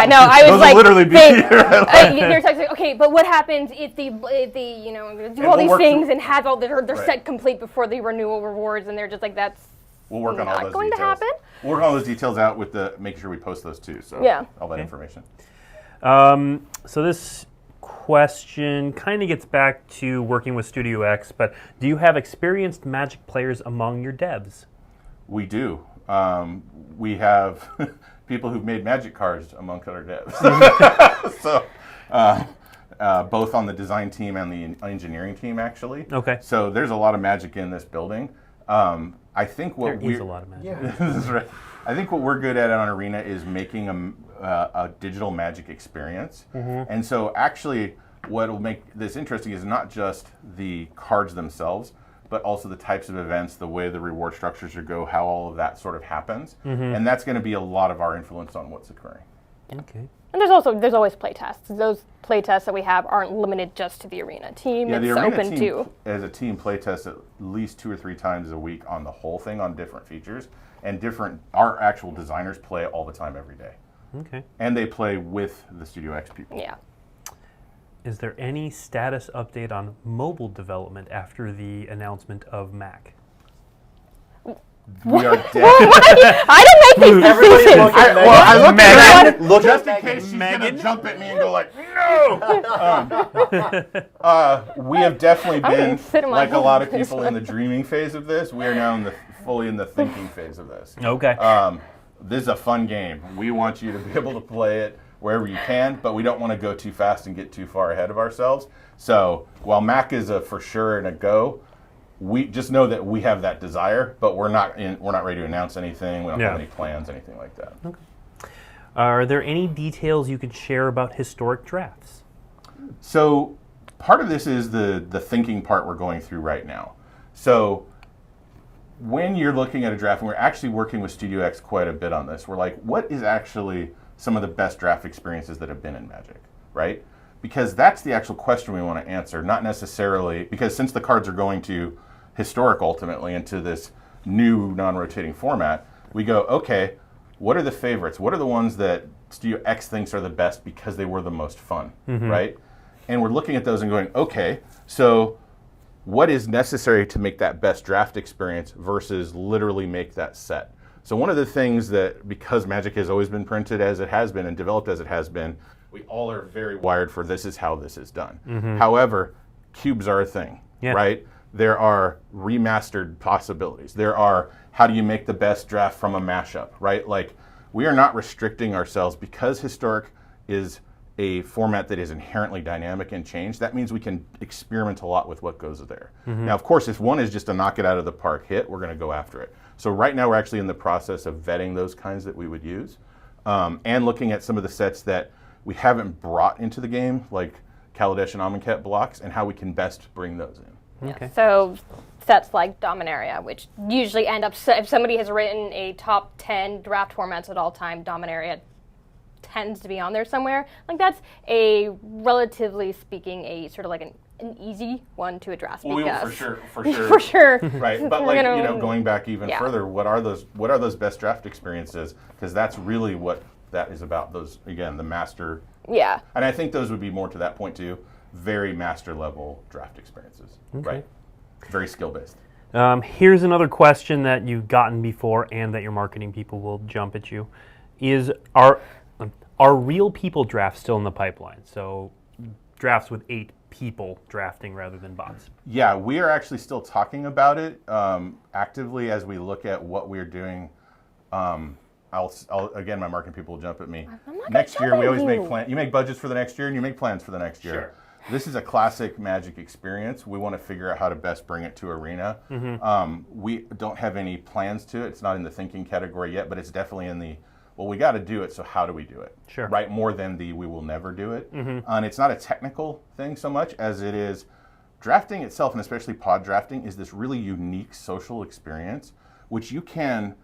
No, I was Those like, will literally be here. they're texting, okay, but what happens if the do all we'll these work things through- and have all their Right. set complete before the renewal rewards, and they're just like, that's We'll work on all not those going to details. happen. We'll work on all those details out with making sure we post those too. So Yeah. all that Okay. information. So this question kind of gets back to working with Studio X, but do you have experienced Magic players among your devs? We do. We have people who've made Magic cards amongst other devs. So both on the design team and the engineering team, actually. Okay. So there's a lot of Magic in this building. I think what There is a lot of Magic. Yeah. That's right. I think what we're good at on Arena is making a digital Magic experience. And so actually what will make this interesting is not just the cards themselves, but also the types of events, the way the reward structures should go, how all of that sort of happens. And that's going to be a lot of our influence on what's occurring. Okay. And there's always play tests. Those play tests that we have aren't limited just to the Arena team. Yeah, the it's Arena open team, to as a team, play test at least 2 or 3 times a week on the whole thing, on different features. And our actual designers play all the time, every day. Okay. And they play with the Studio X people. yeah. Is there any status update on mobile development after the announcement of Mac? We are dead. I don't make these Everybody decisions. look at Well, I looked Megan. at Look just at in case she's Megan. gonna jump at me and go like, no. We have definitely I'm been gonna sit in my like a lot of home. people in the dreaming phase of this. We are now fully in the thinking phase of this. Okay. This is a fun game. We want you to be able to play it wherever you can, but we don't want to go too fast and get too far ahead of ourselves. So while Mac is a for sure and a go, we just know that we have that desire, but we're not ready to announce anything. We don't have any plans, anything like that. Okay. Are there any details you could share about historic drafts? So part of this is the thinking part we're going through right now. So when you're looking at a draft, and we're actually working with Studio X quite a bit on this, we're like, what is actually some of the best draft experiences that have been in Magic, right? Because that's the actual question we want to answer, not necessarily, because since the cards are going to Historic ultimately into this new non-rotating format, we go, okay, what are the favorites? What are the ones that Studio X thinks are the best because they were the most fun, right? And we're looking at those and going, okay, so what is necessary to make that best draft experience versus literally make that set? So one of the things that, because Magic has always been printed as it has been and developed as it has been, we all are very wired for this is how this is done. However, cubes are a thing, right? There are remastered possibilities. There are, how do you make the best draft from a mashup, right? Like, we are not restricting ourselves because Historic is a format that is inherently dynamic and changed. That means we can experiment a lot with what goes there. Now, of course, if one is just a knock it out of the park hit, we're going to go after it. So right now, we're actually in the process of vetting those kinds that we would use and looking at some of the sets that we haven't brought into the game, like Kaladesh and Amonkhet blocks and how we can best bring those in. Okay. So sets like Dominaria, which usually end up, if somebody has written a top 10 draft formats at all time, Dominaria tends to be on there somewhere. Like that's a, relatively speaking, a sort of like an easy one to address. Well, because for sure. for sure. Right, but like, going back even further, what are those best draft experiences? Because that's really what that is about. Those, again, the master. Yeah. And I think those would be more to that point too. Very master level draft experiences, right? Very skill based. Here's another question that you've gotten before and that your marketing people will jump at you. Are real people drafts still in the pipeline? So drafts with 8 people drafting rather than bots. Yeah, we are actually still talking about it actively as we look at what we're doing. I'll again, my marketing people will jump at me. Next year, we always make plans. You make budgets for the next year, and you make plans for the next year. Sure. This is a classic Magic experience. We want to figure out how to best bring it to Arena. We don't have any plans to it. It's not in the thinking category yet, but it's definitely in the, well, we got to do it, so how do we do it? Sure. Right, more than the we will never do it. And it's not a technical thing so much as it is drafting itself, and especially pod drafting, is this really unique social experience, which you can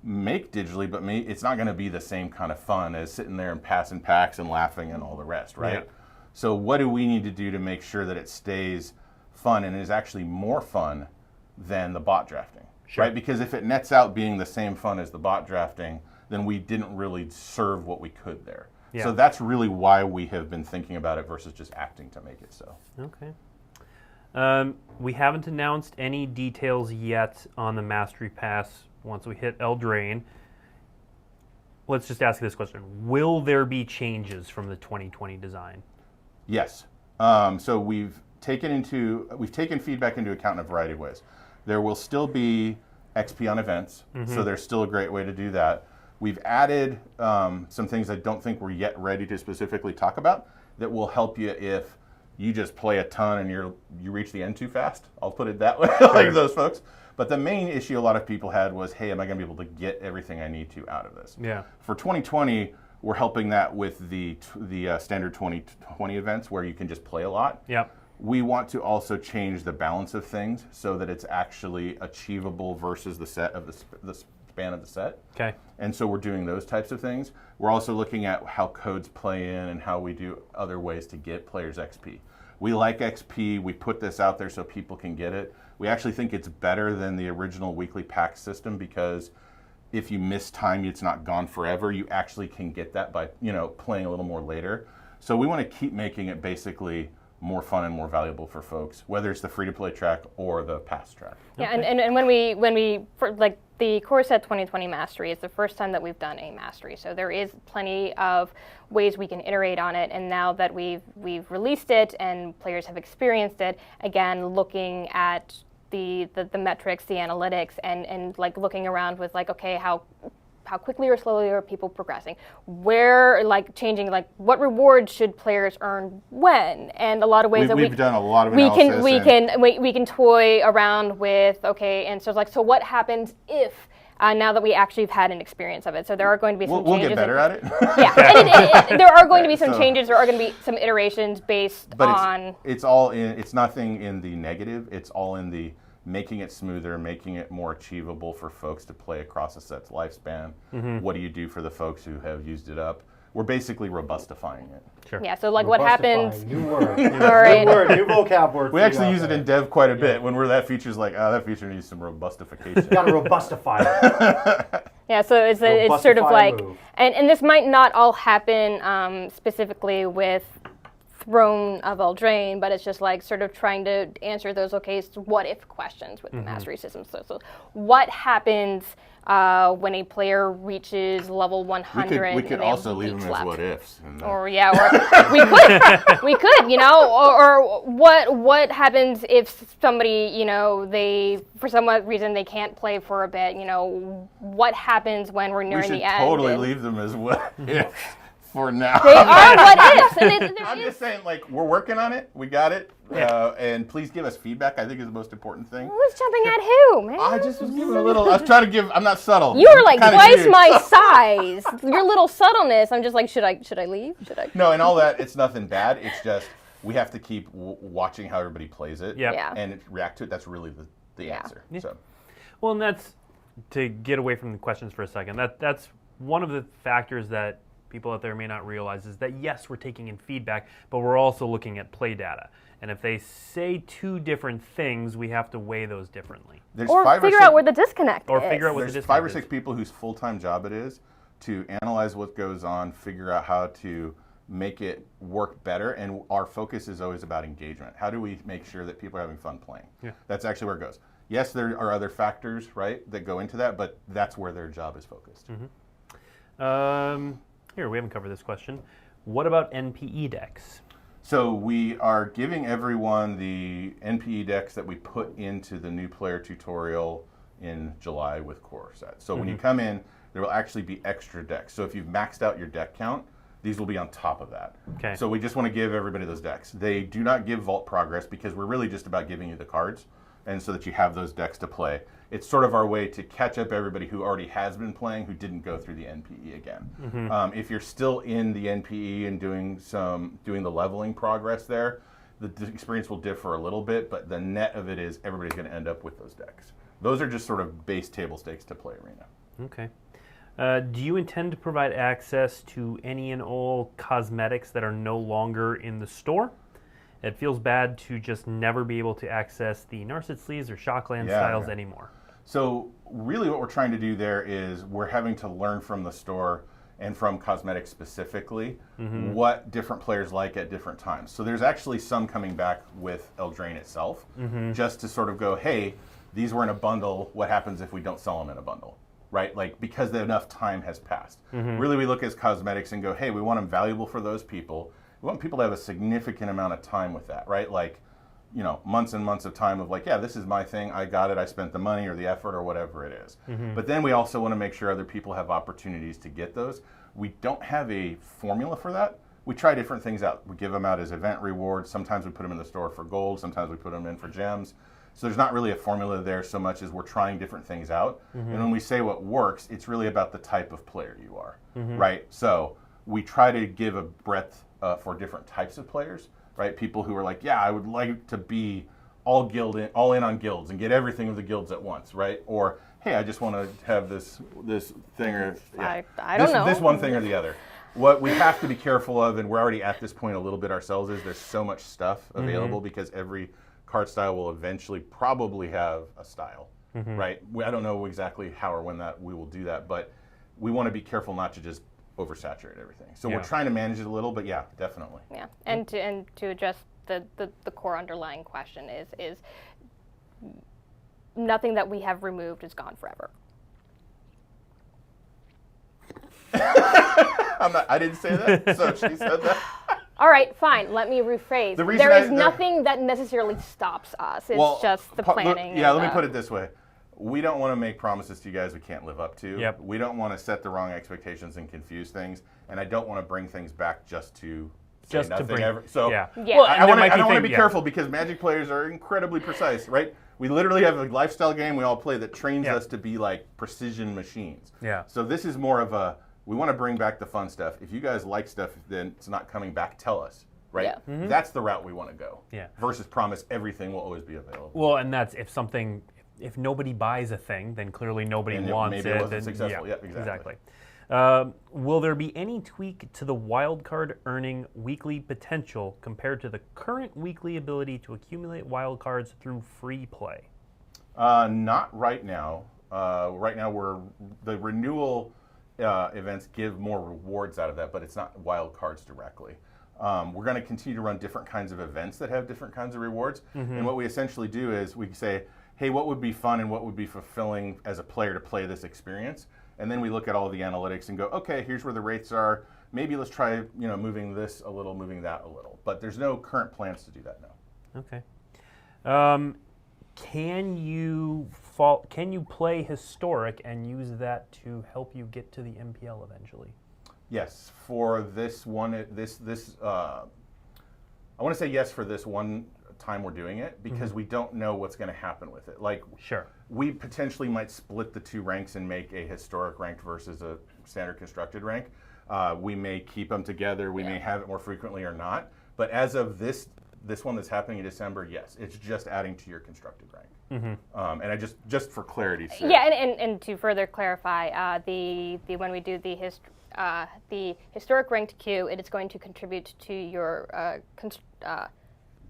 make digitally, but it's not going to be the same kind of fun as sitting there and passing packs and laughing and all the rest, right? Yeah. So what do we need to do to make sure that it stays fun and is actually more fun than the bot drafting, right? Because if it nets out being the same fun as the bot drafting, then we didn't really serve what we could there. Yeah. So that's really why we have been thinking about it versus just acting to make it so. Okay. We haven't announced any details yet on the Mastery Pass once we hit Eldraine. Let's just ask this question. Will there be changes from the 2020 design? Yes. So we've taken feedback into account in a variety of ways. There will still be XP on events, so there's still a great way to do that. We've added some things I don't think we're yet ready to specifically talk about that will help you if you just play a ton and you reach the end too fast. I'll put it that way, like those folks. But the main issue a lot of people had was, hey, am I going to be able to get everything I need to out of this? Yeah. For 2020, we're helping that with the standard 2020 events where you can just play a lot. Yep. We want to also change the balance of things so that it's actually achievable versus the set of the span of the set. Okay. And so we're doing those types of things. We're also looking at how codes play in and how we do other ways to get players XP. We like XP. We put this out there so people can get it. We actually think it's better than the original weekly pack system because if you miss time, it's not gone forever. You actually can get that by playing a little more later. So we want to keep making it basically more fun and more valuable for folks, whether it's the free-to-play track or the pass track. Yeah, and when we for, like the Core Set 2020 Mastery is the first time that we've done a Mastery, so there is plenty of ways we can iterate on it. And now that we've released it and players have experienced it, again looking at the metrics, the analytics, and like looking around with like, okay, how quickly or slowly are people progressing? Where, like, changing, like, what rewards should players earn when? And a lot of ways we've done a lot of analysis. We can toy around with, okay, and so it's like, so what happens if now that we actually have had an experience of it? So there are going to be some changes. We'll get better at it. Yeah, and there are going to be some changes. There are going to be some iterations based on. It's all in. It's nothing in the negative. It's all in the making it smoother, making it more achievable for folks to play across a set's lifespan. What do you do for the folks who have used it up? We're basically robustifying it. Sure. Yeah, so like what happens... New word. All right. New word, new vocab word. We actually use it in dev quite a bit when that feature's like, that feature needs some robustification. You gotta robustify it. Yeah, so it's sort of like... And this might not all happen specifically with Throne of Eldraine, but it's just like sort of trying to answer those what if questions with the mastery system. So what happens when a player reaches level 100? We could also leave them as what ifs. Or we could, or what happens if somebody, they for some reason they can't play for a bit, what happens when we're nearing the end? We should totally leave them as what ifs. For now. They are what ifs. I'm just saying, like, we're working on it. We got it. And please give us feedback, I think, is the most important thing. Who's jumping at who, man? I just was giving a little. I was trying to give. I'm not subtle. You were like twice my size. Your little subtleness. I'm just like, should I leave? Should I? No, and all that. It's nothing bad. It's just we have to keep watching how everybody plays it and react to it. That's really the answer. Yeah. So, well, and that's to get away from the questions for a second. That's one of the factors that people out there may not realize is that yes, we're taking in feedback, but we're also looking at play data. And if they say two different things, we have to weigh those differently. Or figure out where the disconnect is. There's 5 or 6 people whose full-time job it is to analyze what goes on, figure out how to make it work better, and our focus is always about engagement. How do we make sure that people are having fun playing? Yeah. That's actually where it goes. Yes, there are other factors, right, that go into that, but that's where their job is focused. Here, we haven't covered this question. What about NPE decks? So we are giving everyone the NPE decks that we put into the new player tutorial in July with core set. So when you come in, there will actually be extra decks. So if you've maxed out your deck count, these will be on top of that. Okay. So we just want to give everybody those decks. They do not give vault progress because we're really just about giving you the cards, and so that you have those decks to play. It's sort of our way to catch up everybody who already has been playing who didn't go through the NPE again. If you're still in the NPE and doing the leveling progress there, the experience will differ a little bit, but the net of it is everybody's going to end up with those decks. Those are just sort of base table stakes to play Arena. Okay. Do you intend to provide access to any and all cosmetics that are no longer in the store? It feels bad to just never be able to access the Narset sleeves or Shockland styles anymore. So really what we're trying to do there is we're having to learn from the store and from cosmetics specifically what different players like at different times. So there's actually some coming back with Eldraine itself just to sort of go, hey, these were in a bundle. What happens if we don't sell them in a bundle? Right? Like, because enough time has passed. Really, we look at cosmetics and go, hey, we want them valuable for those people. We want people to have a significant amount of time with that, right? Like, you know, months and months of time of like, yeah, this is my thing. I got it. I spent the money or the effort or whatever it is. But then we also want to make sure other people have opportunities to get those. We don't have a formula for that. We try different things out. We give them out as event rewards. Sometimes we put them in the store for gold. Sometimes we put them in for gems. So there's not really a formula there so much as we're trying different things out. And when we say what works, it's really about the type of player you are, right? So we try to give a breadth for different types of players, right? People who are like, yeah, I would like to be all in on guilds and get everything of the guilds at once, right? Or, hey, I just want to have this thing or I don't know. This one thing or the other. What we have to be careful of, and we're already at this point a little bit ourselves, is there's so much stuff available because every card style will eventually probably have a style, right? I don't know exactly how or when that we will do that, but we want to be careful not to just oversaturate everything. So we're trying to manage it a little, but yeah, definitely. Yeah, and to address the core underlying question is nothing that we have removed is gone forever. I didn't say that, so she said that. All right, fine. Let me rephrase. There is nothing that necessarily stops us. It's just the planning. Let me put it this way. We don't want to make promises to you guys we can't live up to. Yep. We don't want to set the wrong expectations and confuse things. And I don't want to bring things back just to say nothing ever. So Well, I don't want to be careful because Magic players are incredibly precise, right? We literally have a lifestyle game we all play that trains us to be like precision machines. Yeah. So this is more of a, we want to bring back the fun stuff. If you guys like stuff, then it's not coming back, tell us. Right? Yeah. That's the route we want to go. Yeah. Versus promise everything will always be available. Well, and that's if nobody buys a thing, then clearly nobody wants maybe it. It wasn't successful. Yeah, exactly. Will there be any tweak to the wildcard earning weekly potential compared to the current weekly ability to accumulate wildcards through free play? Not right now. Right now, the renewal events give more rewards out of that, but it's not wildcards directly. We're going to continue to run different kinds of events that have different kinds of rewards. And what we essentially do is we say, hey, what would be fun and what would be fulfilling as a player to play this experience? And then we look at all the analytics and go, okay, here's where the rates are. Maybe let's try, moving this a little, moving that a little. But there's no current plans to do that now. Okay. Can you play Historic and use that to help you get to the MPL eventually? Yes, for this one, I want to say yes for this one time we're doing it because we don't know what's going to happen with it. Like, we potentially might split the two ranks and make a Historic ranked versus a standard constructed rank. We may keep them together. We may have it more frequently or not. But as of this one that's happening in December, yes, it's just adding to your constructed rank. And I just for clarity's sake. Yeah, and to further clarify, the when we do the historic ranked queue, it is going to contribute to your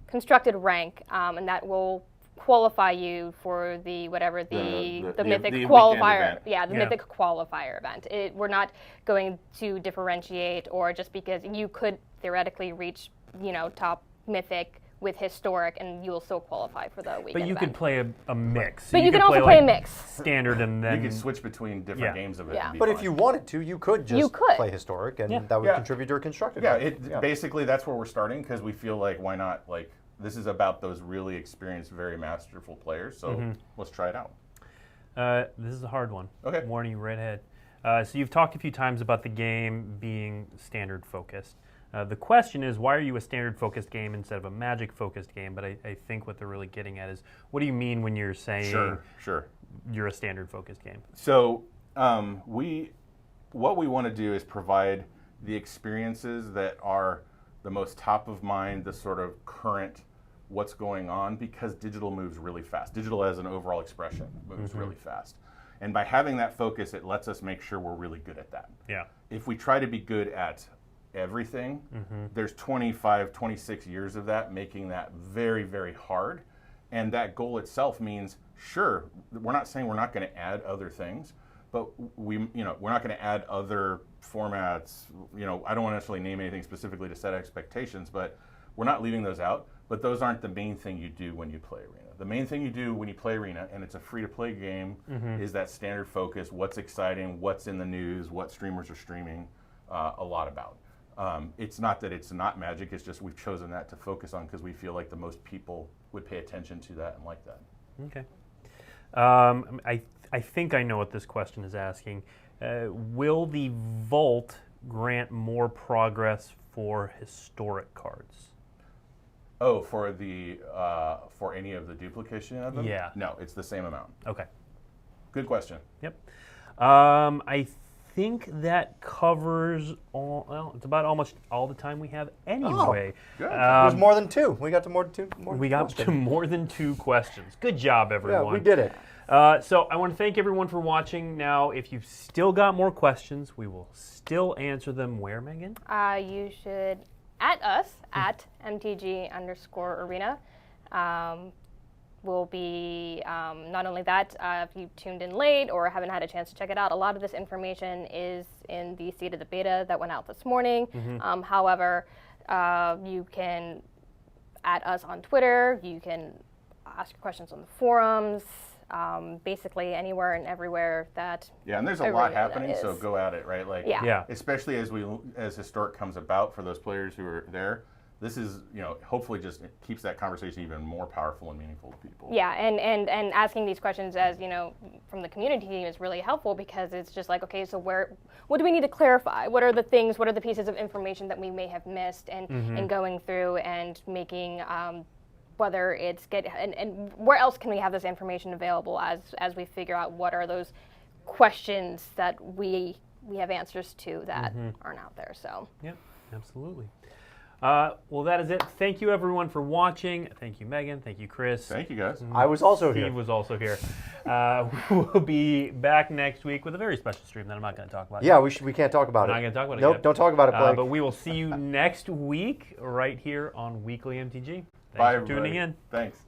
constructed rank, and that will qualify you for the mythic qualifier. Yeah, the mythic qualifier event. We're not going to differentiate, or just because you could theoretically reach, top mythic with historic, and you will still qualify for the weekend But you event. could play a mix. But you can also play a mix. Standard, and then you could switch between different games of it. Yeah. But if you wanted to, you could just play historic, and that would contribute to your constructed. Basically that's where we're starting, because we feel like, why not? Like, this is about those really experienced, very masterful players. So let's try it out. This is a hard one. Okay. Warning you right ahead. So you've talked a few times about the game being standard focused. The question is, why are you a standard focused game instead of a Magic focused game? But I think what they're really getting at is, what do you mean when you're saying Sure. you're a standard focused game? So what we want to do is provide the experiences that are the most top of mind, the sort of current what's going on, because digital moves really fast. Digital as an overall expression moves really fast. And by having that focus, it lets us make sure we're really good at that. Yeah. If we try to be good at everything, there's 25, 26 years of that, making that very, very hard. And that goal itself means, sure, we're not saying we're not going to add other things, but we're not going to add other formats. I don't want to necessarily name anything specifically to set expectations, but we're not leaving those out. But those aren't the main thing you do when you play Arena. The main thing you do when you play Arena, and it's a free-to-play game, is that standard focus, what's exciting, what's in the news, what streamers are streaming a lot about. It's not that it's not Magic, it's just we've chosen that to focus on because we feel like the most people would pay attention to that and like that. Okay. I think I know what this question is asking. Will the Vault grant more progress for historic cards? Oh, for any of the duplication of them? Yeah. No, it's the same amount. Okay. Good question. Yep. I think that covers it's about almost all the time we have anyway. Good. It was more than two. We got to more than two. We got to more than 2 questions. Good job, everyone. Yeah, we did it. So I want to thank everyone for watching. Now, if you've still got more questions, we will still answer them. Where, Megan? You should at us at MTG_Arena. Will be not only that, if you tuned in late or haven't had a chance to check it out, a lot of this information is in the state of the beta that went out this morning. However, you can add us on Twitter, you can ask your questions on the forums, basically anywhere and everywhere that. Yeah, and there's a lot happening, so go at it, right? Like, especially as Historic comes about for those players who are there. This is, hopefully just keeps that conversation even more powerful and meaningful to people. Yeah, and asking these questions as, from the community team is really helpful, because it's just like, okay, so what do we need to clarify? What are the pieces of information that we may have missed, and going through and making, whether it's and where else can we have this information available as we figure out what are those questions that we have answers to that aren't out there, so. Yep, absolutely. Well, that is it. Thank you, everyone, for watching. Thank you, Megan. Thank you, Chris. Thank you, guys. I was also here. Steve was also here. We'll be back next week with a very special stream that I'm not going to talk about. Yeah, we can't talk about it. I'm not going to talk about it Nope, yet. don't talk about it, Blake. But we will see you next week right here on Weekly MTG. Thanks Bye, for tuning everybody. in. Thanks.